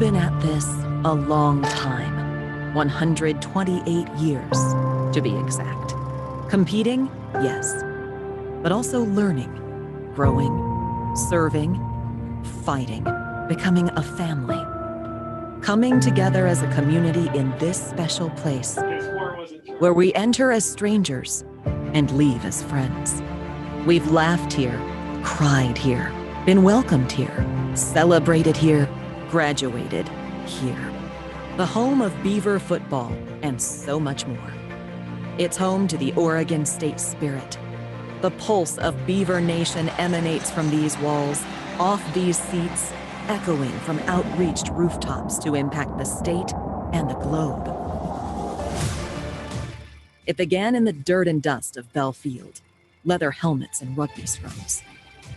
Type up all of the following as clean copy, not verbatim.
been at this a long time, 128 years to be exact. Competing, yes, but also learning, growing, serving, fighting, becoming a family. Coming together as a community in this special place, where we enter as strangers and leave as friends. We've laughed here, cried here, been welcomed here, celebrated here, graduated here. The home of Beaver football and so much more. It's home to the Oregon State spirit. The pulse of Beaver Nation emanates from these walls, off these seats, echoing from outreached rooftops to impact the state and the globe. It began in the dirt and dust of Bell Field, leather helmets and rugby scrums.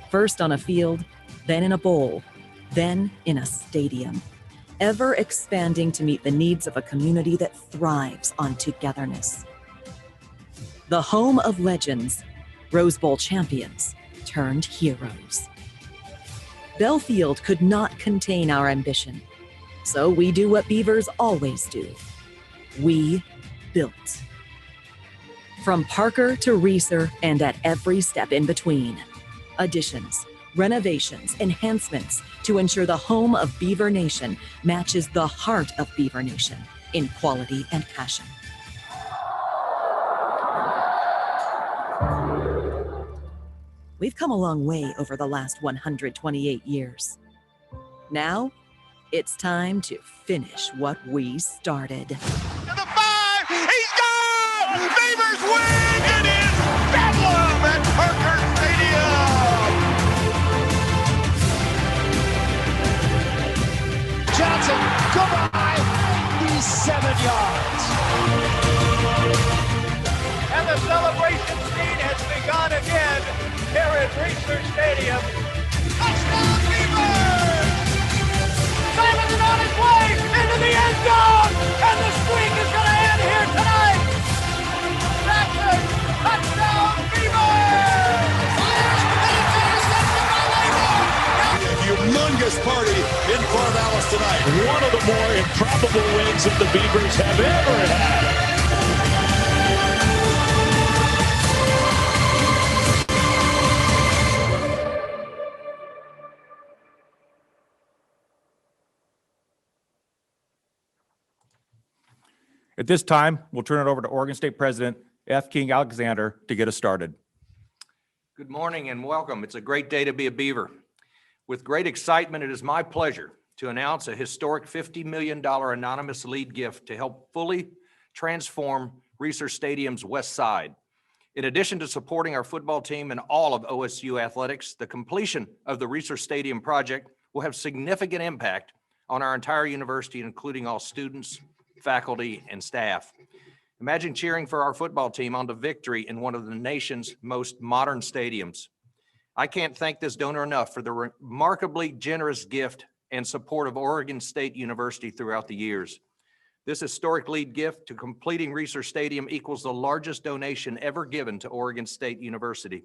First on a field, then in a bowl, then in a stadium, ever expanding to meet the needs of a community that thrives on togetherness. The home of legends, Rose Bowl champions turned heroes. Bell Field could not contain our ambition, so we do what Beavers always do. We built. From Parker to Reeser and at every step in between. Additions, renovations, enhancements to ensure the home of Beaver Nation matches the heart of Beaver Nation in quality and passion. We've come a long way over the last 128 years. Now, it's time to finish what we started. To the 5, he's gone! Beavers win! It is Bedlam at Parker Stadium! Johnson, goodbye! He's 7 yards. And the celebration scene has begun again here at Research Stadium. Touchdown, Beavers! Simon is on his way into the end zone, and the streak is going to end here tonight. Jackson, touchdown, Beavers! A humongous party in Corvallis tonight. One of the more improbable wins that the Beavers have ever had. At this time, we'll turn it over to Oregon State President F. King Alexander to get us started. Good morning and welcome. It's a great day to be a Beaver. With great excitement, it is my pleasure to announce a historic $50 million anonymous lead gift to help fully transform Research Stadium's west side. In addition to supporting our football team and all of OSU athletics, the completion of the Research Stadium project will have significant impact on our entire university, including all students, faculty, and staff. Imagine cheering for our football team on to victory in one of the nation's most modern stadiums. I can't thank this donor enough for the remarkably generous gift and support of Oregon State University throughout the years. This historic lead gift to completing Research Stadium equals the largest donation ever given to Oregon State University.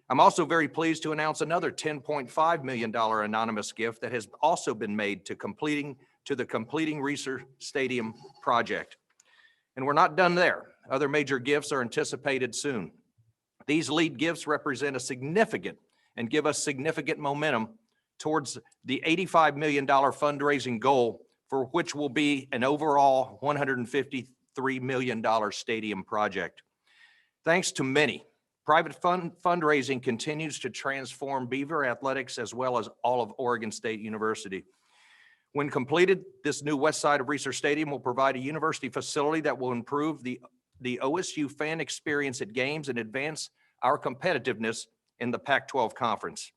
I'm also very pleased to announce another $10.5 million anonymous gift that has also been made to the completing Research Stadium project. And we're not done there. Other major gifts are anticipated soon. These lead gifts represent a significant and give us significant momentum towards the $85 million fundraising goal, for which will be an overall $153 million stadium project. Thanks to many, private fundraising continues to transform Beaver athletics as well as all of Oregon State University. When completed, this new west side of Research Stadium will provide a university facility that will improve the OSU fan experience at games and advance our competitiveness in the Pac-12 conference.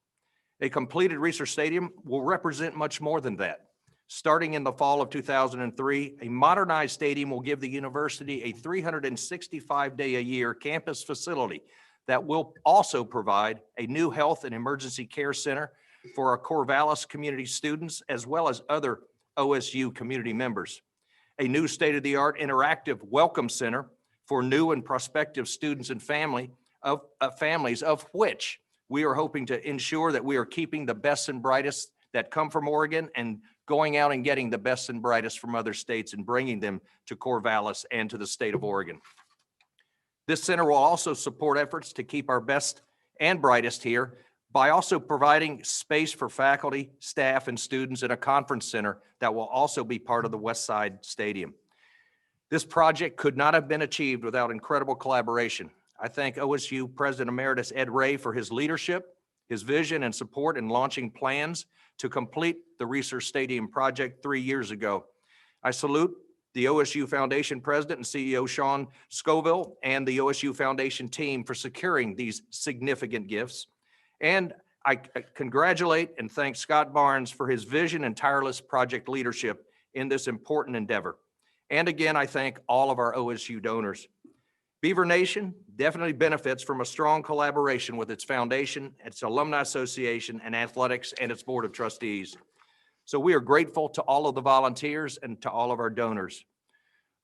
A completed Research Stadium will represent much more than that. Starting in the fall of 2003, a modernized stadium will give the university a 365-day-a-year campus facility that will also provide a new health and emergency care center for our Corvallis community students, as well as other OSU community members. A new state-of-the-art interactive welcome center for new and prospective students and families, of which we are hoping to ensure that we are keeping the best and brightest that come from Oregon and going out and getting the best and brightest from other states and bringing them to Corvallis and to the state of Oregon. This center will also support efforts to keep our best and brightest here by also providing space for faculty, staff, and students in a conference center that will also be part of the West Side Stadium. This project could not have been achieved without incredible collaboration. I thank OSU President Emeritus Ed Ray for his leadership, his vision, and support in launching plans to complete the Research Stadium project 3 years ago. I salute the OSU Foundation President and CEO Sean Scoville and the OSU Foundation team for securing these significant gifts. And I congratulate and thank Scott Barnes for his vision and tireless project leadership in this important endeavor. And again, I thank all of our OSU donors. Beaver Nation definitely benefits from a strong collaboration with its foundation, its alumni association, and athletics, and its board of trustees. So we are grateful to all of the volunteers and to all of our donors.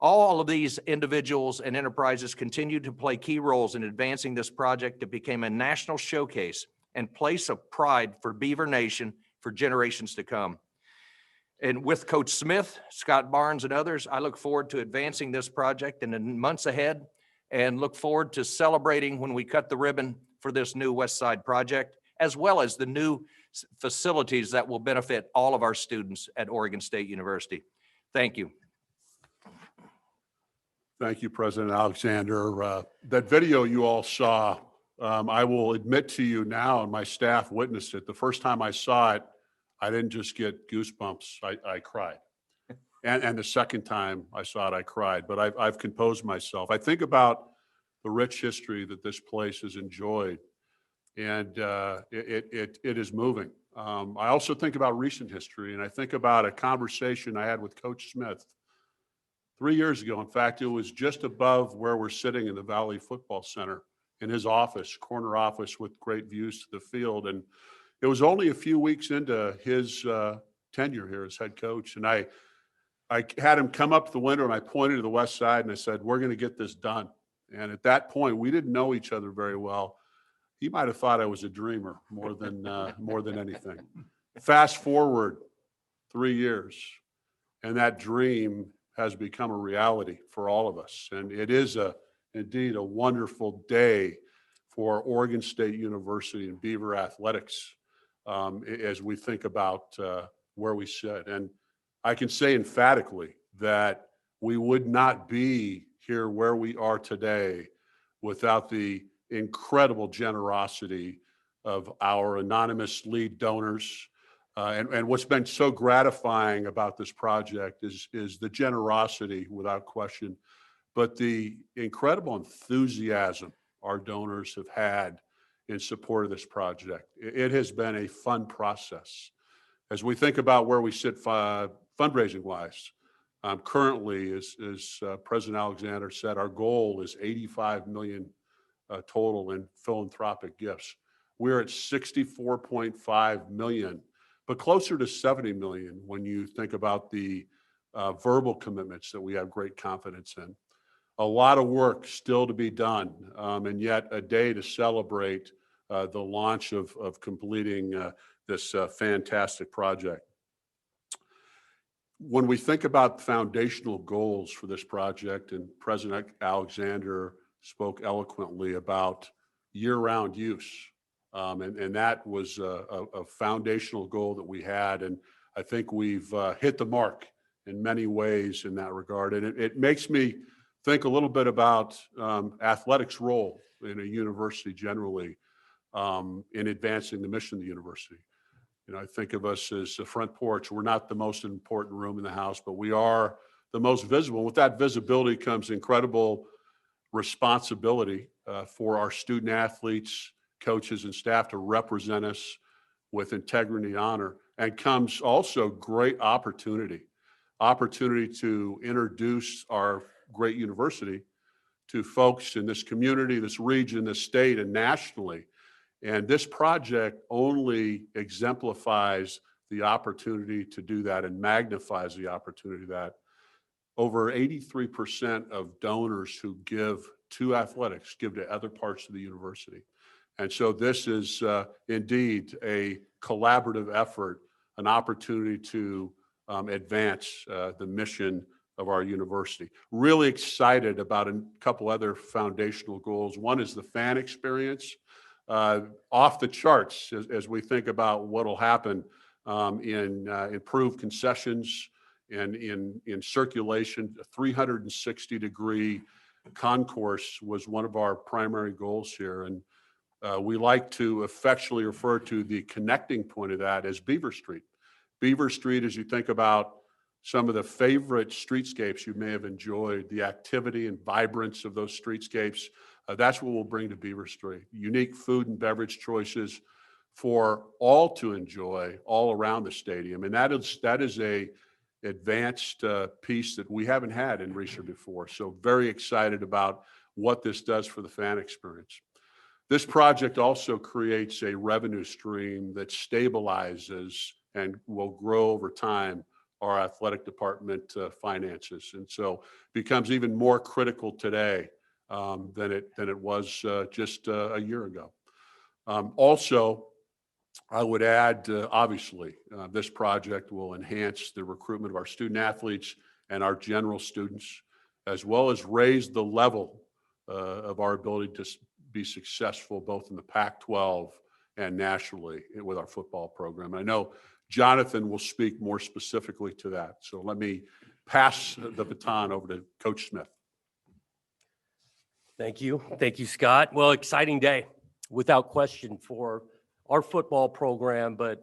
All of these individuals and enterprises continue to play key roles in advancing this project to become a national showcase and place of pride for Beaver Nation for generations to come. And with Coach Smith, Scott Barnes, and others, I look forward to advancing this project in the months ahead and look forward to celebrating when we cut the ribbon for this new West Side project, as well as the new facilities that will benefit all of our students at Oregon State University. Thank you. Thank you, President Alexander. That video you all saw, I will admit to you now, and my staff witnessed it. The first time I saw it, I didn't just get goosebumps, I cried. And the second time I saw it, I cried, but I've composed myself. I think about the rich history that this place has enjoyed, and it is moving. I also think about recent history, and I think about a conversation I had with Coach Smith 3 years ago. In fact, it was just above where we're sitting in the Valley Football Center in his office, corner office with great views to the field. And it was only a few weeks into his tenure here as head coach. And I had him come up to the window and I pointed to the west side and I said, we're going to get this done. And at that point, we didn't know each other very well. He might have thought I was a dreamer more than anything. Fast forward 3 years, and that dream has become a reality for all of us. And it is indeed a wonderful day for Oregon State University and Beaver athletics as we think about where we sit. And I can say emphatically that we would not be here where we are today without the incredible generosity of our anonymous lead donors. And what's been so gratifying about this project is the generosity, without question, but the incredible enthusiasm our donors have had in support of this project. It has been a fun process. As we think about where we sit fundraising-wise, currently, as President Alexander said, our goal is $85 million total in philanthropic gifts. We're at $64.5 million. But closer to 70 million when you think about the verbal commitments that we have great confidence in. A lot of work still to be done, and yet a day to celebrate the launch of completing this fantastic project. When we think about foundational goals for this project, and President Alexander spoke eloquently about year-round use, and that was a foundational goal that we had. And I think we've hit the mark in many ways in that regard. And it makes me think a little bit about athletics' role in a university generally in advancing the mission of the university. You know, I think of us as the front porch. We're not the most important room in the house, but we are the most visible. With that visibility comes incredible responsibility for our student athletes, coaches, and staff to represent us with integrity and honor, and comes also great opportunity to introduce our great university to folks in this community, this region, this state, and nationally. And this project only exemplifies the opportunity to do that and magnifies the opportunity that over 83% of donors who give to athletics give to other parts of the university. And so this is indeed a collaborative effort an opportunity to advance the mission of our university. Really excited about a couple other foundational goals. One is the fan experience, off the charts as we think about what will happen in improved concessions and in circulation. A 360-degree concourse was one of our primary goals here. And we like to affectionately refer to the connecting point of that as Beaver Street. Beaver Street, as you think about some of the favorite streetscapes you may have enjoyed, the activity and vibrance of those streetscapes, that's what we'll bring to Beaver Street. Unique food and beverage choices for all to enjoy all around the stadium. And that is a advanced piece that we haven't had in Reser before. So very excited about what this does for the fan experience. This project also creates a revenue stream that stabilizes and will grow over time our athletic department finances. And so becomes even more critical today than it was just a year ago. Also, I would add, obviously, this project will enhance the recruitment of our student athletes and our general students, as well as raise the level of our ability to be successful both in the Pac-12 and nationally with our football program. And I know Jonathan will speak more specifically to that. So let me pass the baton over to Coach Smith. Thank you. Thank you, Scott. Well, exciting day, without question, for our football program, but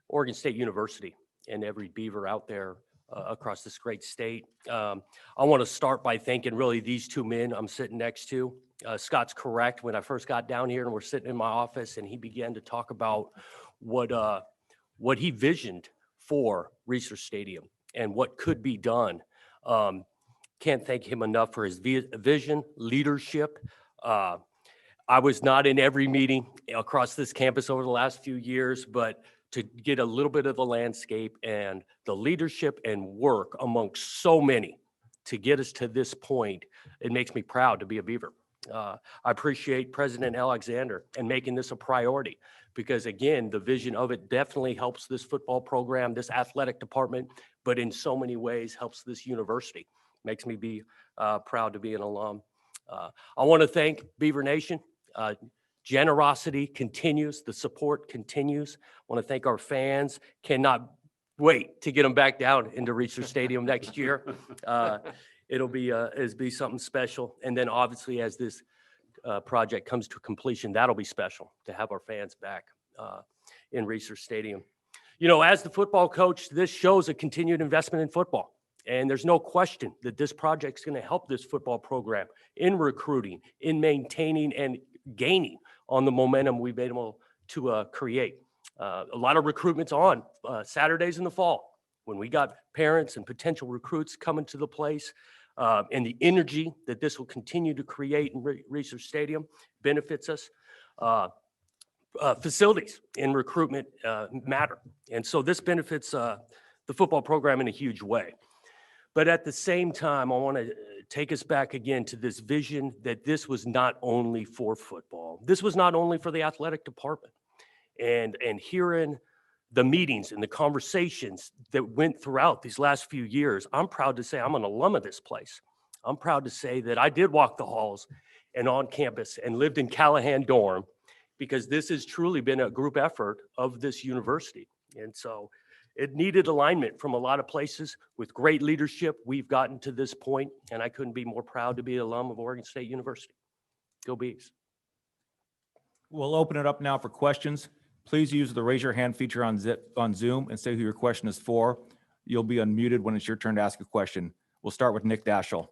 Oregon State University and every Beaver out there across this great state. I want to start by thanking really these two men I'm sitting next to. Scott's correct. When I first got down here and we're sitting in my office and he began to talk about what he visioned for Reser Stadium and what could be done. Can't thank him enough for his vision, leadership. I was not in every meeting across this campus over the last few years, but to get a little bit of the landscape and the leadership and work amongst so many to get us to this point, it makes me proud to be a Beaver. I appreciate President Alexander and making this a priority because, again, the vision of it definitely helps this football program, this athletic department, but in so many ways helps this university. Makes me be proud to be an alum. I want to thank Beaver Nation. Generosity continues. The support continues. I want to thank our fans. Cannot wait to get them back down into Reser Stadium next year. It'll be something special. And then obviously as this project comes to completion, that'll be special to have our fans back in Reser Stadium. You know, as the football coach, this shows a continued investment in football. And there's no question that this project is going to help this football program in recruiting, in maintaining and gaining on the momentum we've been able to create. A lot of recruitments on Saturdays in the fall when we got parents and potential recruits coming to the place, and the energy that this will continue to create in Reser Stadium benefits us. Facilities in recruitment matter. And so this benefits the football program in a huge way. But at the same time, I want to take us back again to this vision that this was not only for football. This was not only for the athletic department. And hearing the meetings and the conversations that went throughout these last few years, I'm proud to say I'm an alum of this place. I'm proud to say that I did walk the halls and on campus and lived in Callahan dorm because this has truly been a group effort of this university. And so it needed alignment from a lot of places. With great leadership, we've gotten to this point, and I couldn't be more proud to be an alum of Oregon State University. Go Beavs. We'll open it up now for questions. Please use the raise your hand feature on Zoom and say who your question is for. You'll be unmuted when it's your turn to ask a question. We'll start with Nick Daschle.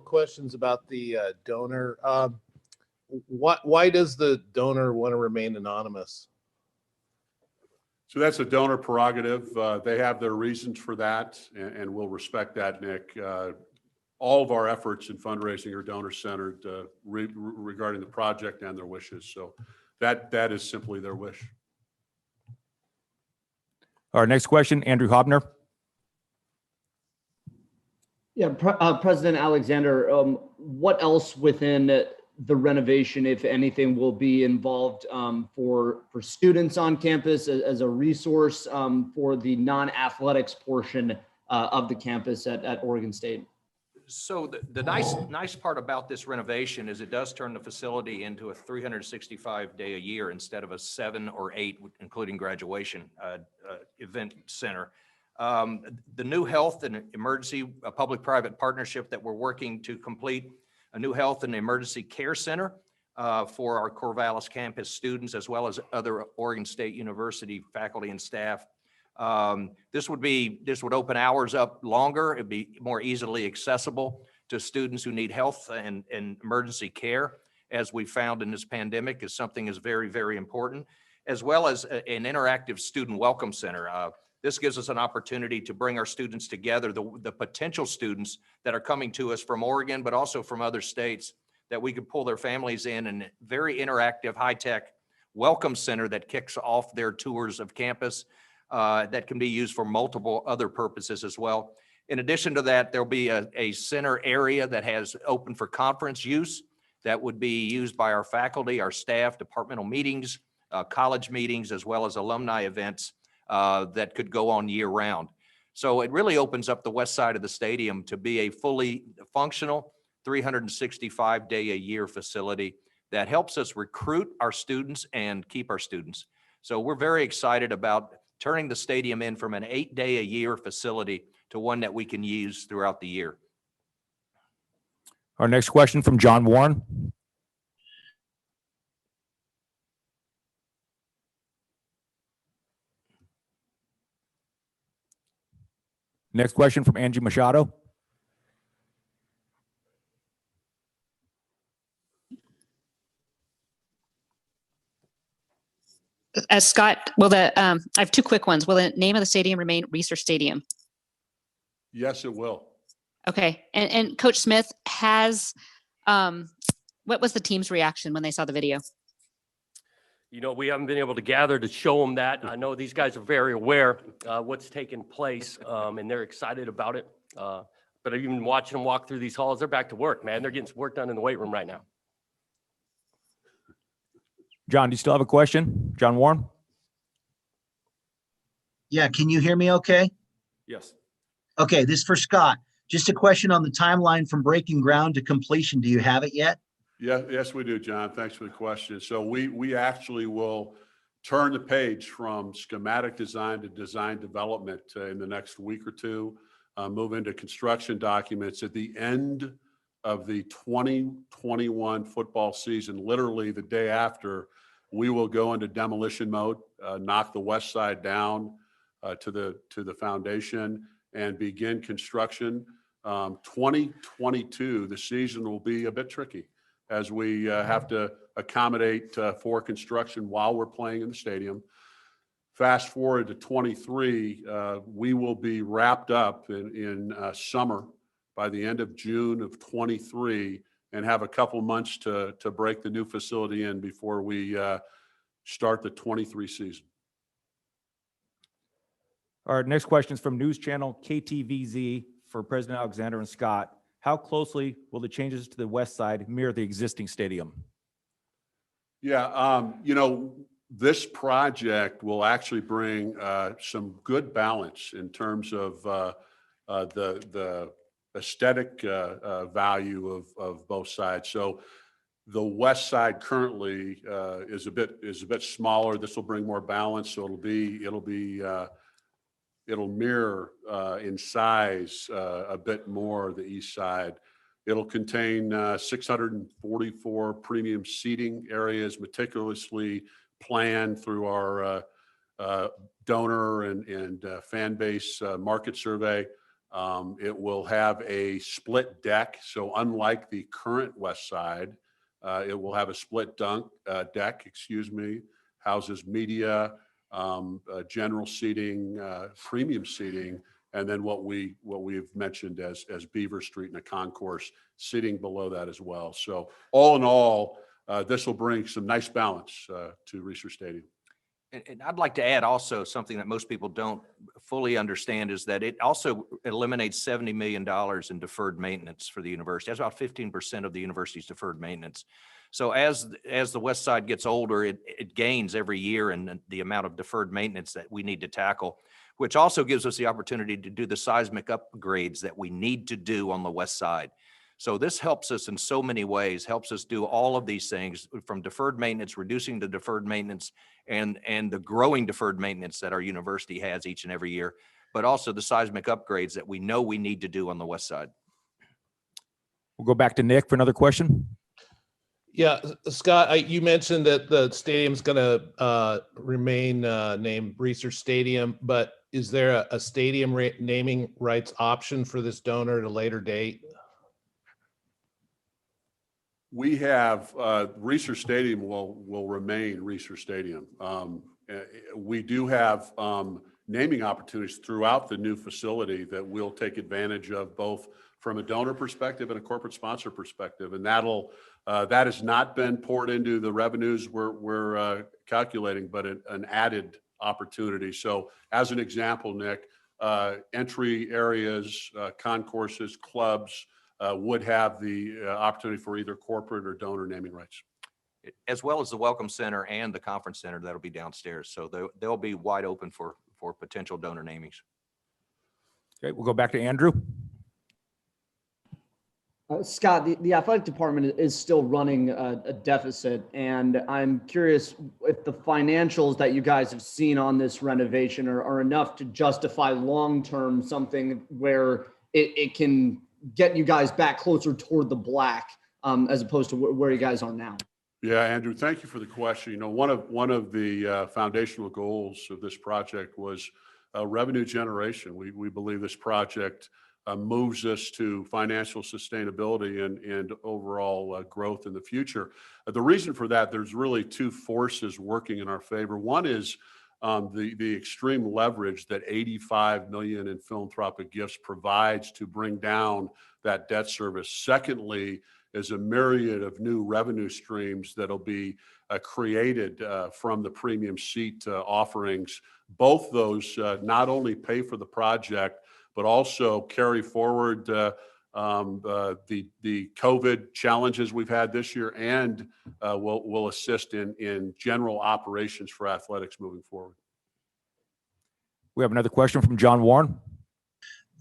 Questions about the donor. Why does the donor want to remain anonymous? So that's a donor prerogative. They have their reasons for that, and we'll respect that, Nick. All of our efforts in fundraising are donor-centered regarding the project and their wishes. So that is simply their wish. Our next question, Andrew Hobner. Yeah, President Alexander, what else within the renovation, if anything, will be involved for students on campus as a resource for the non-athletics portion of the campus at Oregon State? So the nice part about this renovation is it does turn the facility into a 365-day a year instead of a 7 or 8, including graduation, event center. The new health and emergency public-private partnership that we're working to complete, a new health and emergency care center for our Corvallis campus students, as well as other Oregon State University faculty and staff. This would open hours up longer. It'd be more easily accessible to students who need health and emergency care, as we found in this pandemic, is something is very, very important, as well as an interactive student welcome center. This gives us an opportunity to bring our students together, the potential students that are coming to us from Oregon, but also from other states, that we could pull their families in, and very interactive, high-tech welcome center that kicks off their tours of campus. That can be used for multiple other purposes as well. In addition to that, there'll be a center area that has open for conference use that would be used by our faculty, our staff, departmental meetings, college meetings, as well as alumni events that could go on year round. So it really opens up the west side of the stadium to be a fully functional 365-day-a-year facility that helps us recruit our students and keep our students. So we're very excited about turning the stadium in from an 8-day-a-year facility to one that we can use throughout the year. Our next question from John Warren. Next question from Angie Machado. Scott, I have two quick ones. Will the name of the stadium remain Research Stadium? Yes, it will. Okay. And Coach Smith what was the team's reaction when they saw the video? You know, we haven't been able to gather to show them that. I know these guys are very aware what's taken place, and they're excited about it. But even watching them walk through these halls, they're back to work, man. They're getting some work done in the weight room right now. John, do you still have a question? John Warren? Yeah, can you hear me okay? Yes. Okay, this is for Scott. Just a question on the timeline from breaking ground to completion. Do you have it yet? Yeah, yes, we do, John. Thanks for the question. So we actually will turn the page from schematic design to design development in the next week or two, move into construction documents at the end of the 2021 football season. Literally the day after, we will go into demolition mode, knock the west side down to the foundation, and begin construction. 2022, the season will be a bit tricky as we have to accommodate for construction while we're playing in the stadium. Fast forward to 23, we will be wrapped up in summer by the end of June of 23, and have a couple months to break the new facility in before we start the 23 season. Our next question is from News Channel KTVZ for President Alexander and Scott. How closely will the changes to the west side mirror the existing stadium? Yeah, you know, this project will actually bring some good balance in terms of the aesthetic value of both sides. So the west side currently is a bit smaller. This will bring more balance. So it'll mirror in size a bit more the east side. It'll contain 644 premium seating areas, meticulously planned through our donor and fan base market survey. It will have a split deck. So unlike the current west side, it will have a split deck, houses media, general seating, premium seating, and then what we've mentioned as Beaver Street and a concourse sitting below that as well. So all in all, this will bring some nice balance to Research Stadium. And I'd like to add also something that most people don't fully understand is that it also eliminates $70 million in deferred maintenance for the university. That's about 15% of the university's deferred maintenance. So as the West Side gets older, it gains every year in the amount of deferred maintenance that we need to tackle, which also gives us the opportunity to do the seismic upgrades that we need to do on the West Side. So this helps us in so many ways, helps us do all of these things from deferred maintenance, reducing the deferred maintenance and the growing deferred maintenance that our university has each and every year, but also the seismic upgrades that we know we need to do on the West Side. We'll go back to Nick for another question. Yeah, Scott, you mentioned that the stadium's going to remain named Research Stadium, but is there a stadium naming rights option for this donor at a later date? We have Research Stadium will remain Research Stadium. We do have naming opportunities throughout the new facility that we'll take advantage of, both from a donor perspective and a corporate sponsor perspective, and that has not been poured into the revenues we're calculating, but an added opportunity. So, as an example, Nick, entry areas, concourses, clubs. Would have the opportunity for either corporate or donor naming rights. As well as the Welcome Center and the Conference Center that'll be downstairs. So they'll be wide open for potential donor namings. Okay, we'll go back to Andrew. Scott, the athletic department is still running a deficit, and I'm curious if the financials that you guys have seen on this renovation are enough to justify long-term something where it can get you guys back closer toward the black, as opposed to where you guys are now. Yeah, Andrew, thank you for the question. You know, one of the foundational goals of this project was revenue generation. We believe this project moves us to financial sustainability and overall growth in the future. The reason for that, there's really two forces working in our favor. One is the extreme leverage that $85 million in philanthropic gifts provides to bring down that debt service. Secondly, is a myriad of new revenue streams that'll be created from the premium seat offerings. Both those not only pay for the project, but also carry forward the COVID challenges we've had this year, and will assist in general operations for athletics moving forward. We have another question from John Warren.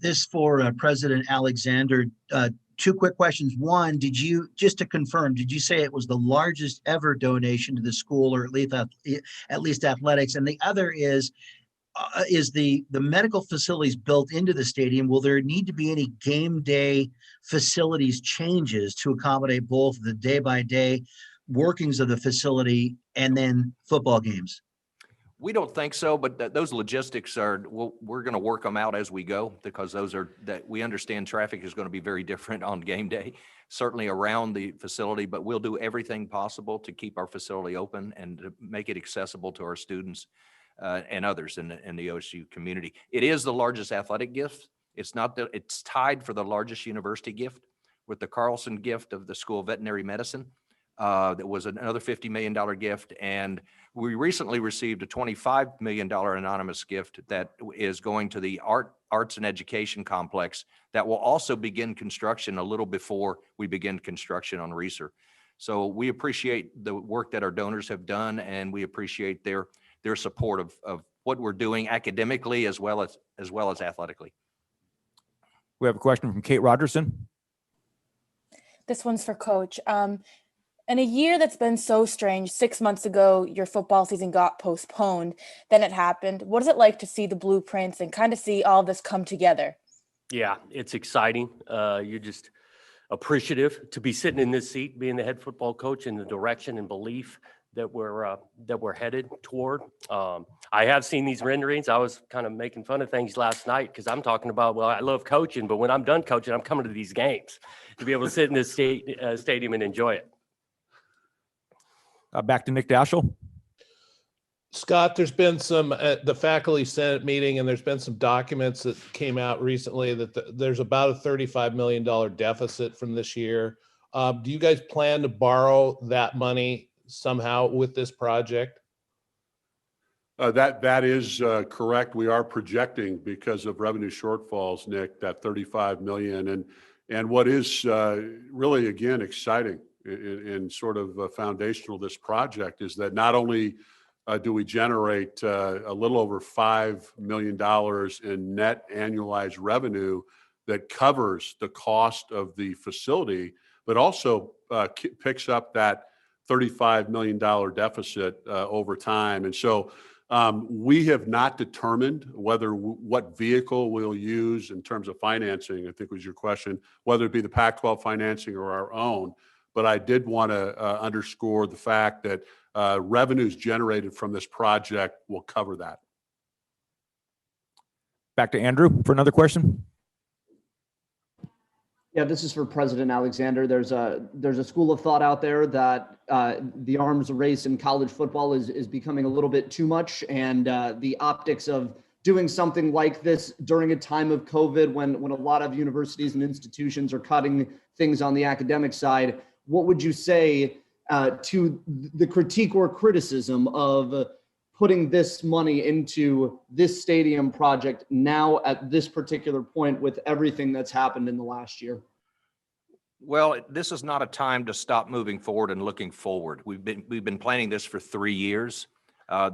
This for President Alexander. Two quick questions. One, just to confirm, did you say it was the largest ever donation to the school, or at least athletics? And the other is the medical facilities built into the stadium? Will there need to be any game day facilities changes to accommodate both the day-by-day workings of the facility and then football games? We don't think so, but those logistics we're going to work them out as we go, because we understand traffic is going to be very different on game day, certainly around the facility, but we'll do everything possible to keep our facility open and to make it accessible to our students and others in the OSU community. It is the largest athletic gift. It's tied for the largest university gift with the Carlson gift of the School of Veterinary Medicine. That was another $50 million gift. And we recently received a $25 million anonymous gift that is going to the Arts and Education Complex that will also begin construction a little before we begin construction on Reser. So we appreciate the work that our donors have done, and we appreciate their support of what we're doing academically as well as athletically. We have a question from Kate Rogerson. This one's for Coach. In a year that's been so strange, 6 months ago, your football season got postponed. Then it happened. What is it like to see the blueprints and kind of see all this come together? Yeah, it's exciting. You're just appreciative to be sitting in this seat, being the head football coach, in the direction and belief that we're headed toward. I have seen these renderings. I was kind of making fun of things last night because I'm talking about, well, I love coaching, but when I'm done coaching, I'm coming to these games to be able to sit in this stadium and enjoy it. Back to Nick Daschel. Scott, there's been some at the faculty senate meeting, and there's been some documents that came out recently that there's about a $35 million deficit from this year. Do you guys plan to borrow that money somehow with this project? That is correct. We are projecting, because of revenue shortfalls, Nick, that 35 million. And what is really, again, exciting and sort of foundational to this project is that not only do we generate a little over $5 million in net annualized revenue that covers the cost of the facility, but also picks up that $35 million deficit over time. And so we have not determined what vehicle we'll use in terms of financing, I think was your question, whether it be the Pac-12 financing or our own. But I did want to underscore the fact that revenues generated from this project will cover that. Back to Andrew for another question. Yeah, this is for President Alexander. There's a school of thought out there that the arms race in college football is becoming a little bit too much, and the optics of doing something like this during a time of COVID, when a lot of universities and institutions are cutting things on the academic side. What would you say to the critique or criticism of putting this money into this stadium project now at this particular point with everything that's happened in the last year? Well, this is not a time to stop moving forward and looking forward. We've been planning this for 3 years.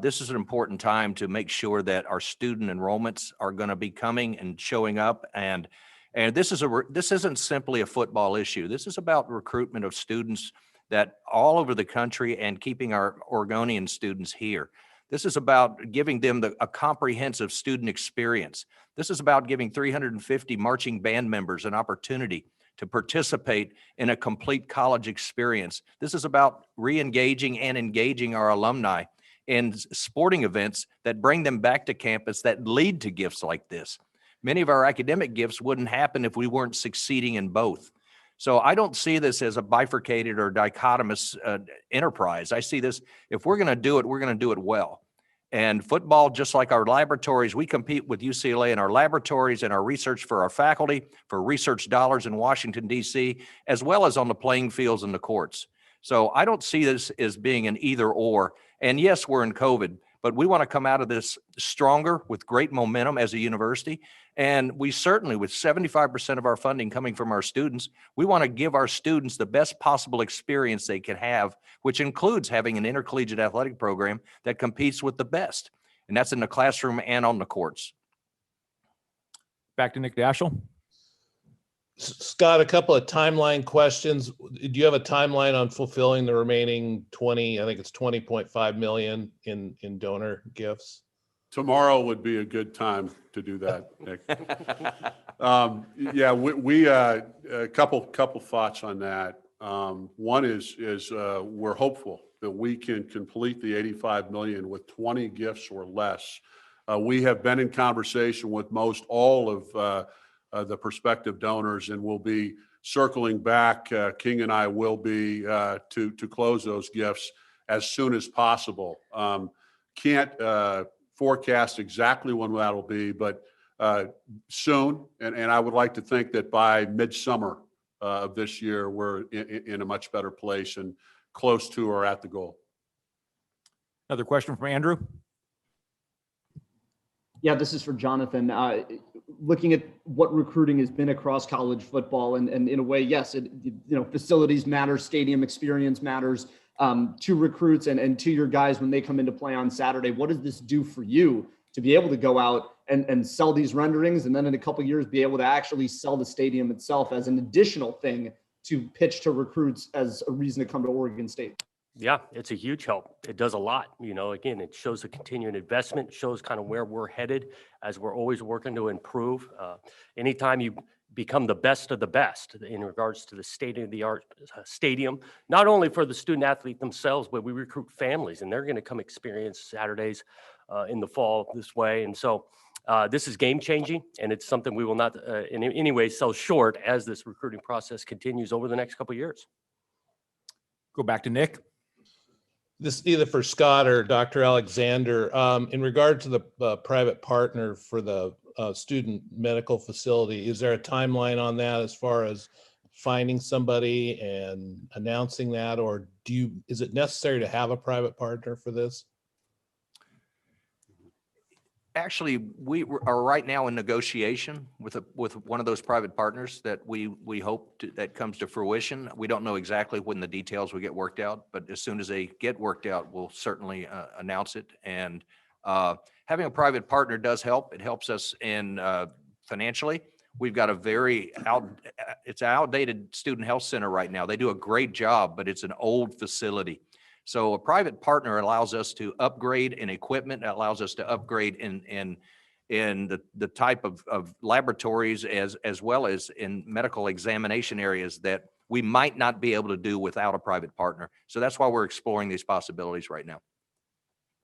This is an important time to make sure that our student enrollments are going to be coming and showing up. And this isn't simply a football issue. This is about recruitment of students that all over the country and keeping our Oregonian students here. This is about giving them a comprehensive student experience. This is about giving 350 marching band members an opportunity to participate in a complete college experience. This is about re-engaging and engaging our alumni in sporting events that bring them back to campus, that lead to gifts like this. Many of our academic gifts wouldn't happen if we weren't succeeding in both. So I don't see this as a bifurcated or dichotomous enterprise. I see this, if we're going to do it, we're going to do it well. And football, just like our laboratories, we compete with UCLA in our laboratories and our research for our faculty, for research dollars in Washington, D.C., as well as on the playing fields and the courts. So I don't see this as being an either or. And yes, we're in COVID, but we want to come out of this stronger with great momentum as a university. And we certainly, with 75% of our funding coming from our students, we want to give our students the best possible experience they can have, which includes having an intercollegiate athletic program that competes with the best. And that's in the classroom and on the courts. Back to Nick Daschle. Scott, a couple of timeline questions. Do you have a timeline on fulfilling the remaining 20, I think it's 20.5 million in donor gifts? Tomorrow would be a good time to do that, Nick. Yeah, we a couple thoughts on that. One is we're hopeful that we can complete the 85 million with 20 gifts or less. We have been in conversation with most all of the prospective donors, and we'll be circling back. King and I will be to close those gifts as soon as possible. Can't forecast exactly when that'll be, but soon. And I would like to think that by midsummer of this year, we're in a much better place and close to or at the goal. Another question from Andrew. Yeah, this is for Jonathan. Looking at what recruiting has been across college football, and in a way, yes, facilities matter, stadium experience matters to recruits and to your guys when they come into play on Saturday. What does this do for you to be able to go out and sell these renderings, and then in a couple of years be able to actually sell the stadium itself as an additional thing to pitch to recruits as a reason to come to Oregon State? Yeah, it's a huge help. It does a lot. Again, it shows a continuing investment, shows kind of where we're headed as we're always working to improve. Anytime you become the best of the best in regards to the state-of-the-art stadium, not only for the student athlete themselves, but we recruit families, and they're going to come experience Saturdays in the fall this way. And so this is game-changing, and it's something we will not in any way sell short as this recruiting process continues over the next couple of years. Go back to Nick. This is either for Scott or Dr. Alexander. In regard to the private partner for the student medical facility, is there a timeline on that as far as finding somebody and announcing that, or is it necessary to have a private partner for this? Actually, are right now in negotiation with one of those private partners that we hope that comes to fruition. We don't know exactly when the details will get worked out, but as soon as they get worked out, we'll certainly announce it. And having a private partner does help. It helps us in financially. We've got it's an outdated student health center right now. They do a great job, but it's an old facility. So a private partner allows us to upgrade in equipment, allows us to upgrade in the type of laboratories as well as in medical examination areas that we might not be able to do without a private partner. So that's why we're exploring these possibilities right now.